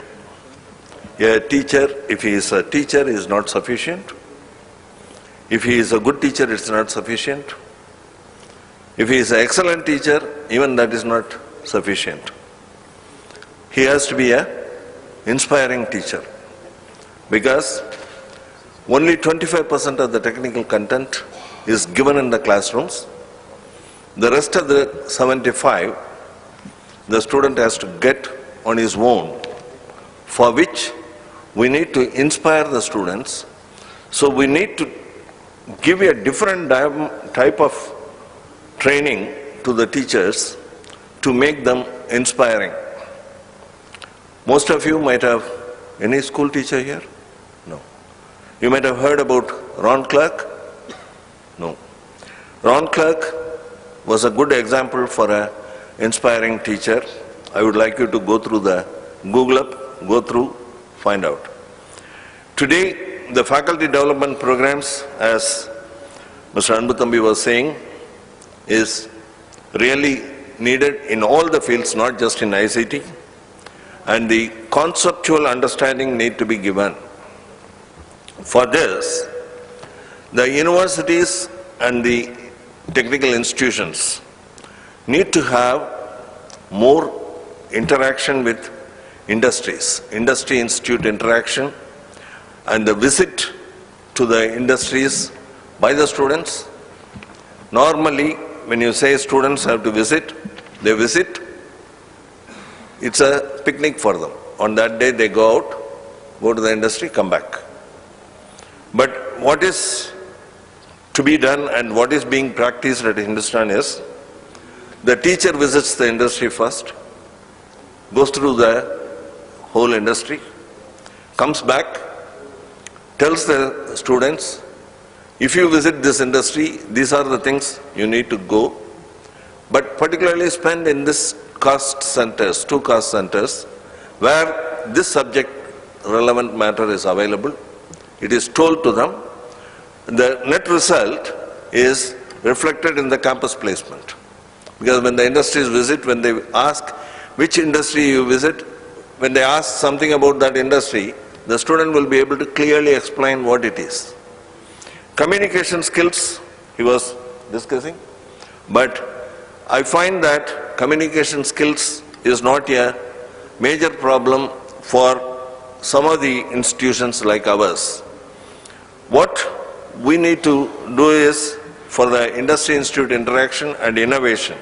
a teacher, if he is a teacher, is not sufficient. If he is a good teacher, it's not sufficient. If he is an excellent teacher, even that is not sufficient. He has to be an inspiring teacher, because only 25% of the technical content is given in the classrooms. The rest of the 75, the student has to get on his own, for which we need to inspire the students. So we need to give a different type of training to the teachers to make them inspiring. Most of you might have any school teacher here? No. You might have heard about Ron Clark? No. Ron Clark was a good example for an inspiring teacher. I would like you to go through the Google up, go through, find out. Today, the faculty development programs, as Mr. Anbhutambi was saying, is really needed in all the fields, not just in ICT. And the conceptual understanding need to be given. For this, the universities and the technical institutions need to have more interaction with industries, industry-institute interaction, and the visit to the industries by the students. Normally, when you say students have to visit, they visit. It's a picnic for them. On that day, they go out, go to the industry, come back. But what is to be done and what is being practiced at Hindustan is, the teacher visits the industry first, goes through the whole industry, comes back, tells the students, if you visit this industry, these are the things you need to go, but particularly spend in this cost centers, 2 cost centers, where this subject relevant matter is available. It is told to them. The net result is reflected in the campus placement. Because when the industries visit, when they ask which industry you visit, when they ask something about that industry, the student will be able to clearly explain what it is. Communication skills, he was discussing, but I find that communication skills is not a major problem for some of the institutions like ours. What we need to do is for the industry-institute interaction and innovation,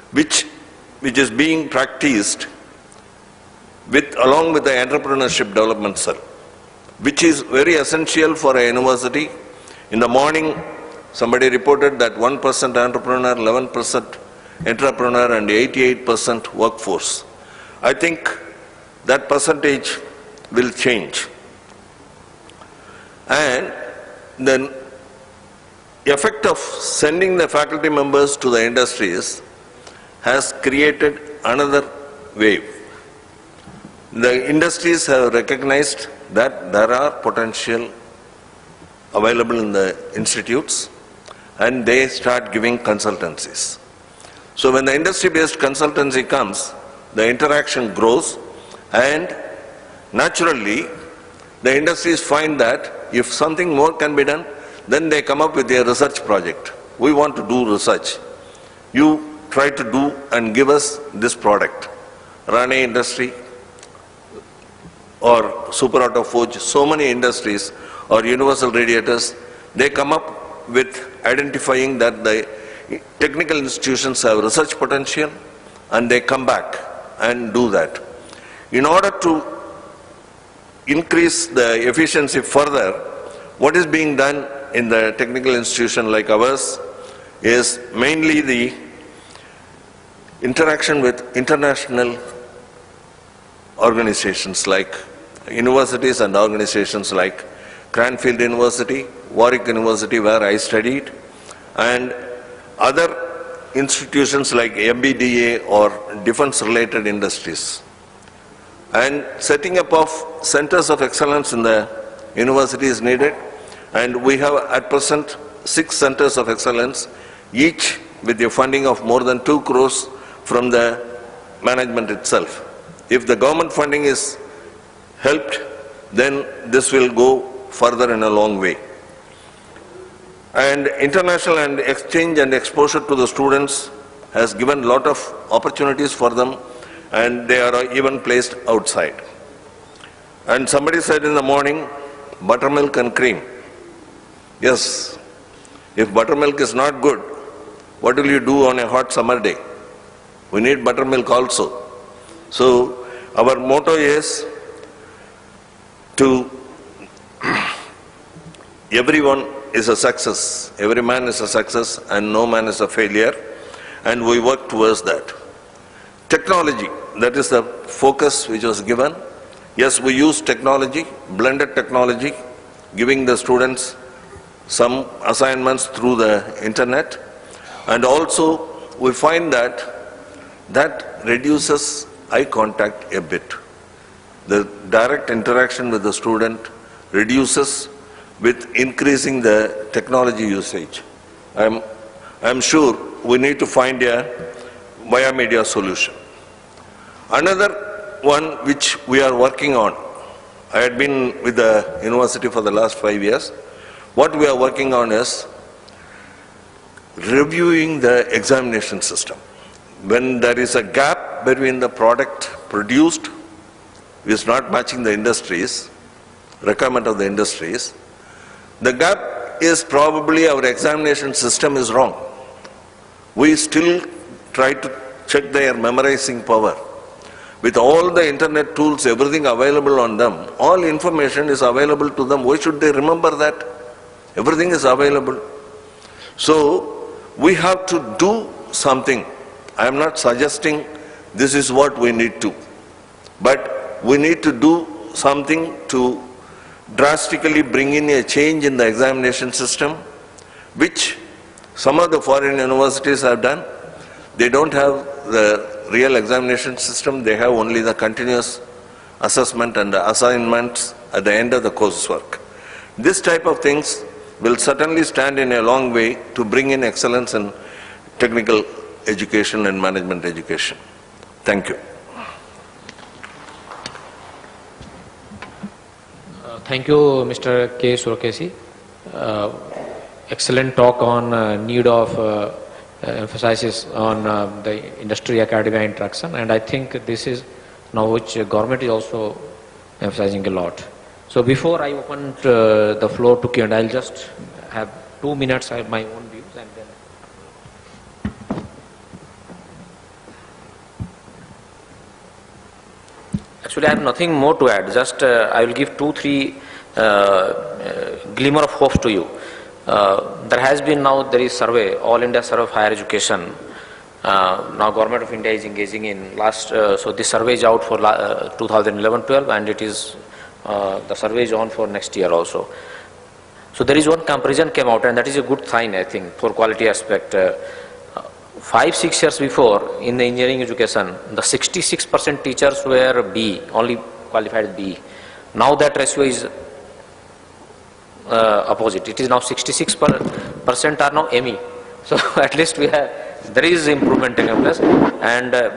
which is being practiced along with the entrepreneurship development cell, which is very essential for a university. In the morning, somebody reported that 1% entrepreneur, 11% entrepreneur, and 88% workforce. I think that percentage will change. And the effect of sending the faculty members to the industries has created another wave. The industries have recognized that there are potential available in the institutes, and they start giving consultancies. So when the industry-based consultancy comes, the interaction grows, and naturally the industries find that if something more can be done, then they come up with a research project. We want to do research. You try to do and give us this product. Rane Industry or Super Auto Forge, so many industries or Universal Radiators, they come up with identifying that the technical institutions have research potential and they come back and do that. In order to increase the efficiency further, what is being done in the technical institution like ours is mainly the interaction with international organizations like universities and organizations like Cranfield University, Warwick University where I studied, and other institutions like MBDA or defense-related industries. And setting up of centers of excellence in the university is needed, and we have at present 6 centers of excellence, each with the funding of more than 2 crores from the management itself. If the government funding is helped, then this will go further in a long way. And international and exchange and exposure to the students has given a lot of opportunities for them, and they are even placed outside. And somebody said in the morning, buttermilk and cream. Yes, if buttermilk is not good, what will you do on a hot summer day? We need buttermilk also. So our motto is to everyone is a success, every man is a success and no man is a failure, and we work towards that. Technology, that is the focus which was given. Yes, we use technology, blended technology, giving the students some assignments through the internet, and also we find that reduces eye contact a bit. The direct interaction with the student reduces with increasing the technology usage. I'm sure we need to find a biomedia solution. Another one which we are working on, I had been with the university for the last 5 years. What we are working on is reviewing the examination system. When there is a gap between the product produced, which is not matching the industries, requirement of the industries, the gap is probably our examination system is wrong. We still try to check their memorizing power. With all the internet tools, everything available on them, all information is available to them. Why should they remember that? Everything is available. So we have to do something. I am not suggesting this is what we need to, but we need to do something to drastically bring in a change in the examination system, which some of the foreign universities have done. They don't have the real examination system, they have only the continuous assessment and the assignments at the end of the coursework. This type of things will certainly stand in a long way to bring in excellence in technical education and management education. Thank you. Thank you, Mr. K. Surakesi. Excellent talk on need of emphasis on the industry academia interaction, and I think this is now which government is also emphasizing a lot. So before I open the floor to Q&A, I'll just have 2 minutes. I have my own views, and then. Actually, I have nothing more to add. Just I will give 2-3 glimmer of hope to you. There has been now, there is survey, All India Survey of Higher Education. Now Government of India is engaging in last, so this survey is out for 2011-12, and it is, the survey is on for next year also. So there is one comparison came out, and that is a good sign, I think, for quality aspect. 5-6 years before, in the engineering education, the 66% teachers were B, only qualified B. Now that ratio is opposite. It is now 66% are now ME. So at least we have, there is improvement in place, and the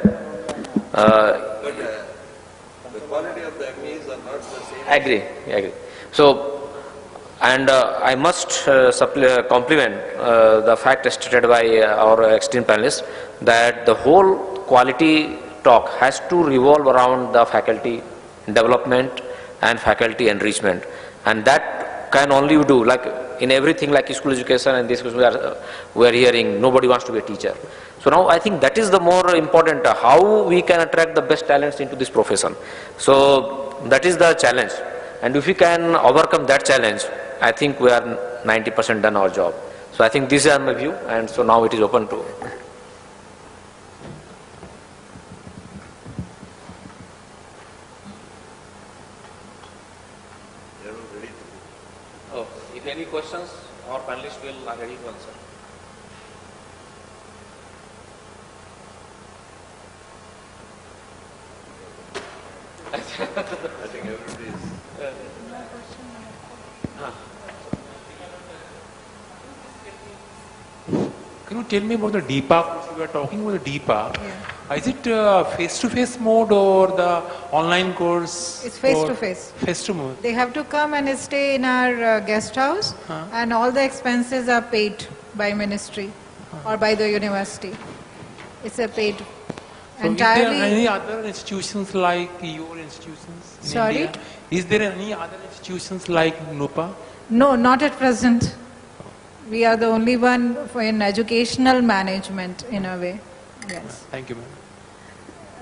quality of the MEs are not the same. Agree. So And I must compliment the fact stated by our esteemed panelists that the whole quality talk has to revolve around the faculty development and faculty enrichment, and that can only you do like in everything like school education and this we are hearing nobody wants to be a teacher. So now I think that is the more important, how we can attract the best talents into this profession. So that is the challenge, and if we can overcome that challenge, I think we are 90% done our job. So I think this is my view, and so now it is open to. Oh, if any questions, our panelists will are ready to answer. I think everybody is. Can you tell me about the DEPA course? We were talking about the DEPA. Yeah. Is it face-to-face mode or the online course? It's face-to-face. Face-to-face. They have to come and stay in our guest house, and all the expenses are paid by ministry or by the university. It's a paid So entirely. is there any other institutions like your institutions in Sorry? India? Is there any other institutions like NUPA? No, not at present. We are the only one in educational management in a way. Yes. Thank you, ma'am.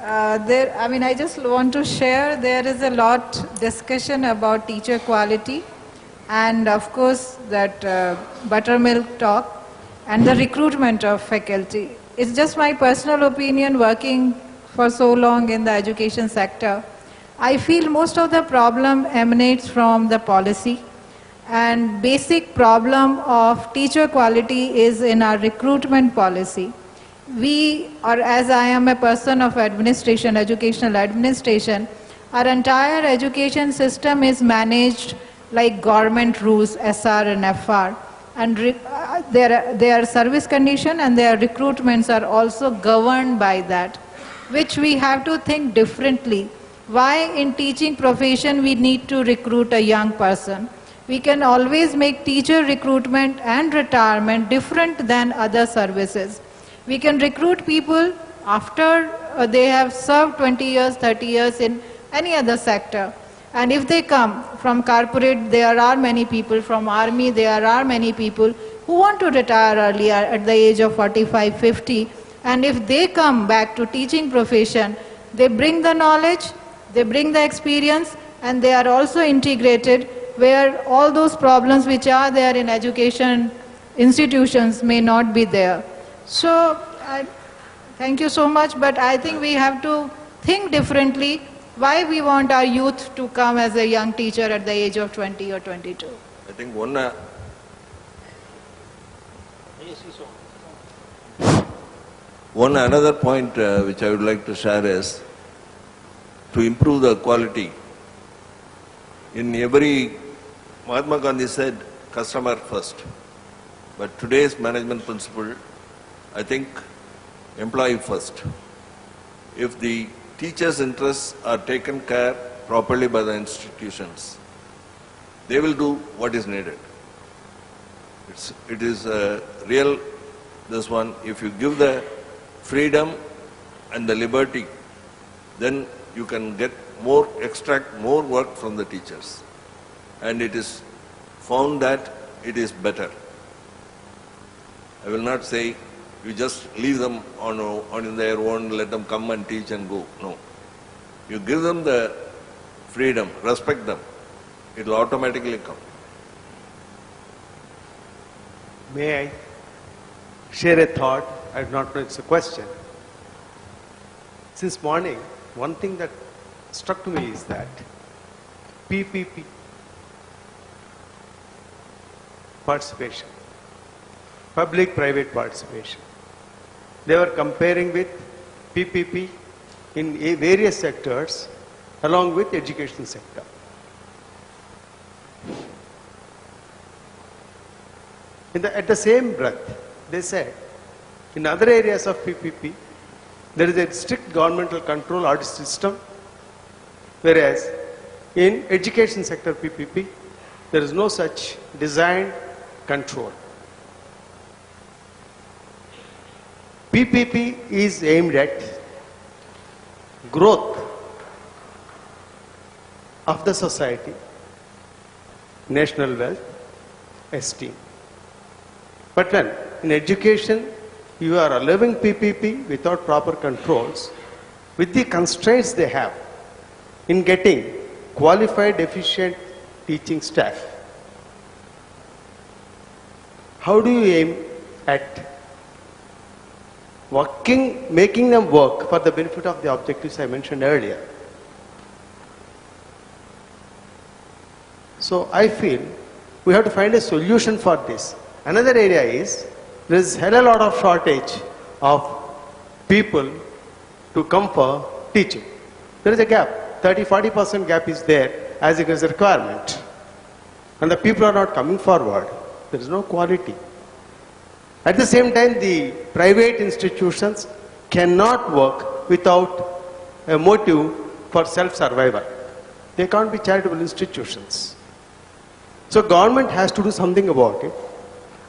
I just want to share, there is a lot discussion about teacher quality, and of course that buttermilk talk and the recruitment of faculty. It's just my personal opinion, working for so long in the education sector. I feel most of the problem emanates from the policy, and basic problem of teacher quality is in our recruitment policy. We, or as I am a person of administration, educational administration, our entire education system is managed like government rules, SR and FR. And their service condition and their recruitments are also governed by that, which we have to think differently. Why in teaching profession we need to recruit a young person? We can always make teacher recruitment and retirement different than other services. We can recruit people after they have served 20 years, 30 years in any other sector. And if they come from corporate, there are many people, from army, there are many people who want to retire earlier at the age of 45, 50. And if they come back to teaching profession, they bring the knowledge, they bring the experience, and they are also integrated where all those problems which are there in education institutions may not be there. So, thank you so much, but I think we have to think differently why we want our youth to come as a young teacher at the age of 20 or 22. I think one another point which I would like to share is to improve the quality. In every, Mahatma Gandhi said customer first, but today's management principle, I think employee first. If the teachers' interests are taken care properly by the institutions, they will do what is needed. It is real, this one, if you give the freedom and the liberty, then you can extract more work from the teachers. And it is found that it is better. I will not say you just leave them on their own, let them come and teach and go. No. You give them the freedom, respect them, it will automatically come. May I share a thought? I do not know it's a question. Since morning, one thing that struck to me is that PPP participation, public-private participation. They were comparing with PPP in various sectors along with education sector. At the same breath, they said, in other areas of PPP, there is a strict governmental control audit system, whereas in education sector PPP, There is no such designed control. PPP is aimed at growth of the society, national wealth, esteem. But when in education you are allowing PPP without proper controls, with the constraints they have in getting qualified, efficient teaching staff, how do you aim at making them work for the benefit of the objectives I mentioned earlier? So I feel we have to find a solution for this. Another area is there is hell a lot of shortage of people to come for teaching. There is a gap, 30-40% gap is there as it is a requirement. And the people are not coming forward. There is no quality. At the same time, the private institutions cannot work without a motive for self-survival. They can't be charitable institutions. So government has to do something about it.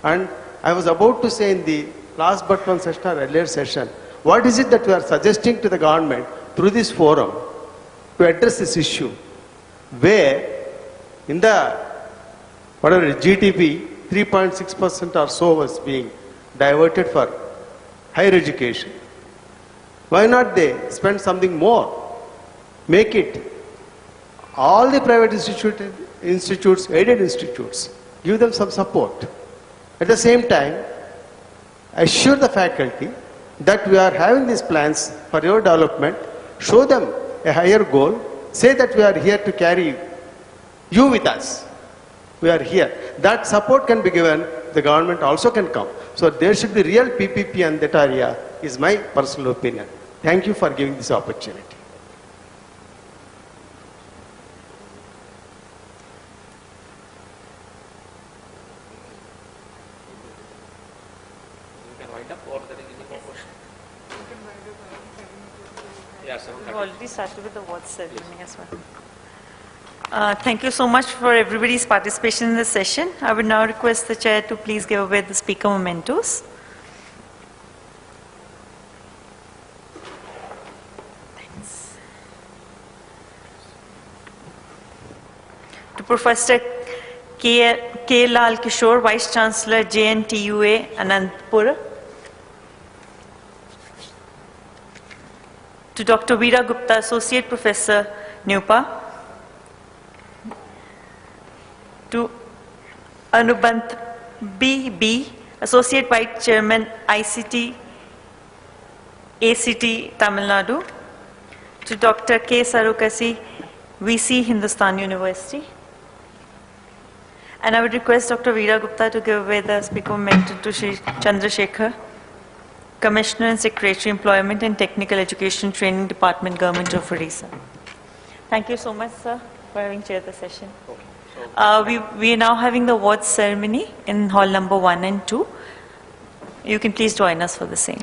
And I was about to say in the last but one session or earlier session, what is it that we are suggesting to the government through this forum to address this issue, where in the whatever GDP, 3.6% or so was being diverted for higher education. Why not they spend something more? Make it all the private institutes, aided institutes, give them some support. At the same time, assure the faculty that we are having these plans for your development, show them a higher goal, say that we are here to carry you with us. We are here. That support can be given, the government also can come. So there should be real PPP in that area, is my personal opinion. Thank you for giving this opportunity. We've already started with the awards ceremony as well. Thank you so much for everybody's participation in this session. I would now request the chair to please give away the speaker mementos. Thanks. To Professor K. Lal Kishore, Vice Chancellor, JNTUA, Anandpur. To Dr. Veera Gupta, Associate Professor, NUPA. To Anubant B. Associate Vice Chairman, ICT, ACT, Tamil Nadu. To Dr. K. Sarukasi, VC, Hindustan University. And I would request Dr. Veera Gupta to give away the speaker memento to Shri Chandrasekhar, Commissioner and Secretary, Employment and Technical Education Training Department, Government of Odisha. Thank you so much, sir, for having chaired the session. We are now having the awards ceremony in hall number 1 and 2. You can please join us for the same.